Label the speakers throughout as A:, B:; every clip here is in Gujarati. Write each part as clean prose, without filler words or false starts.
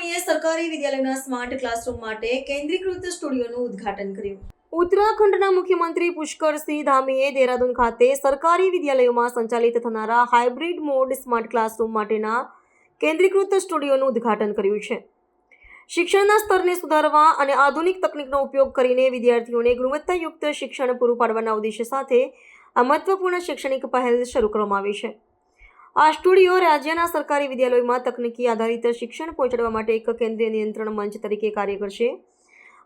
A: ધામીએ સરકારી વિદ્યાલયના સ્માર્ટ ક્લાસરૂમ માટે કેન્દ્રીકૃત સ્ટુડિયોનું ઉદ્ઘાટન કર્યું. ઉત્તરાખંડના મુખ્યમંત્રી પુષ્કરસિંહ ધામીએ દેહરાદૂન ખાતે સરકારી વિદ્યાલયોમાં સંચાલિત થનારા હાઇબ્રિડ મોડ સ્માર્ટ ક્લાસરૂમ માટેના કેન્દ્રીકૃત સ્ટુડિયોનું ઉદ્ઘાટન કર્યું છે. શિક્ષણના સ્તરને સુધારવા અને આધુનિક તકનીકનો ઉપયોગ કરીને વિદ્યાર્થીઓને ગુણવત્તાયુક્ત શિક્ષણ પૂરું પાડવાના ઉદ્દેશ્ય સાથે આ મહત્વપૂર્ણ શૈક્ષણિક પહેલ શરૂ કરવામાં આવી છે. આ સ્ટુડિયો રાજ્યના સરકારી વિદ્યાલયોમાં તકનીકી આધારિત શિક્ષણ પહોંચાડવા માટે એક કેન્દ્રીય નિયંત્રણ મંચ તરીકે કાર્ય કરશે.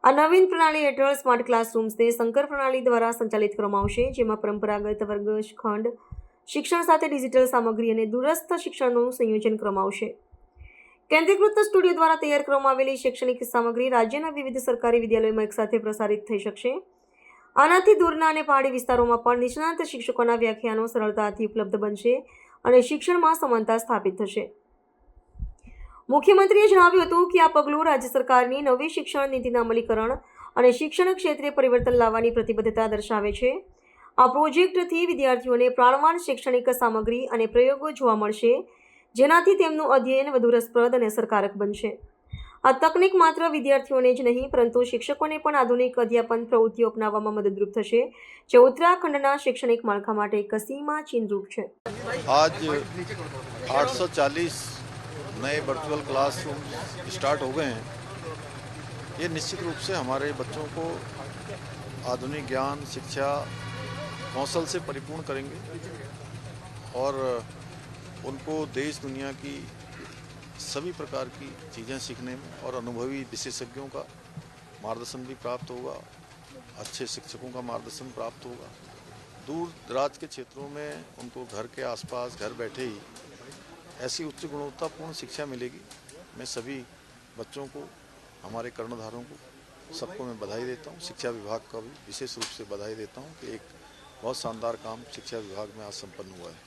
A: આ નવીન પ્રણાલી હેઠળ સ્માર્ટ ક્લાસરૂમ્સને સંકર પ્રણાલી દ્વારા સંચાલિત કરવામાં આવશે, જેમાં પરંપરાગત વર્ગખંડ શિક્ષણ સાથે ડિજિટલ સામગ્રી અને દૂરસ્થ શિક્ષણનું સંયોજન કરવામાં આવશે. કેન્દ્રીકૃત સ્ટુડિયો દ્વારા તૈયાર કરવામાં આવેલી શૈક્ષણિક સામગ્રી રાજ્યના વિવિધ સરકારી વિદ્યાલયોમાં એકસાથે પ્રસારિત થઈ શકશે. આનાથી દૂરના અને પહાડી વિસ્તારોમાં પણ નિષ્ણાત શિક્ષકોના વ્યાખ્યાનો સરળતાથી ઉપલબ્ધ બનશે અને શિક્ષણમાં સમાનતા સ્થાપિત થશે. મુખ્યમંત્રીએ જણાવ્યું હતું કે આ પગલું રાજ્ય સરકારની નવી શિક્ષણ નીતિના અમલીકરણ અને શિક્ષણ ક્ષેત્રે પરિવર્તન લાવવાની પ્રતિબદ્ધતા દર્શાવે છે. આ પ્રોજેક્ટથી વિદ્યાર્થીઓને પ્રાણવાન શૈક્ષણિક સામગ્રી અને પ્રયોગો જોવા મળશે, જેનાથી તેમનું અધ્યયન વધુ રસપ્રદ અને અસરકારક બનશે. આ તકનીક માત્ર વિદ્યાર્થીઓને જ નહીં પરંતુ શિક્ષકોને પણ આધુનિક અધ્યાપન પ્રવૃત્તિઓ અપનાવવામાં મદદરૂપ થશે, જે ઉત્તરાખંડના શૈક્ષણિક માળખા માટે એક સીમાચિહ્નરૂપ છે.
B: आज 840 नए वर्चुअल क्लासरूम स्टार्ट हो गए हैं। ये निश्चित रूप से हमारे बच्चों को आधुनिक ज्ञान, शिक्षा, कौशल से परिपूर्ण करेंगे और उनको देश दुनिया की सभी प्रकार की चीज़ें सीखने में और अनुभवी विशेषज्ञों का मार्गदर्शन भी प्राप्त होगा, अच्छे शिक्षकों का मार्गदर्शन प्राप्त होगा। दूर दराज के क्षेत्रों में उनको घर के आसपास घर बैठे ही ऐसी उच्च गुणवत्तापूर्ण शिक्षा मिलेगी। मैं सभी बच्चों को, हमारे कर्णधारों को, सबको मैं बधाई देता हूँ। शिक्षा विभाग का भी विशेष रूप से बधाई देता हूँ कि एक बहुत शानदार काम शिक्षा विभाग में आज संपन्न हुआ है।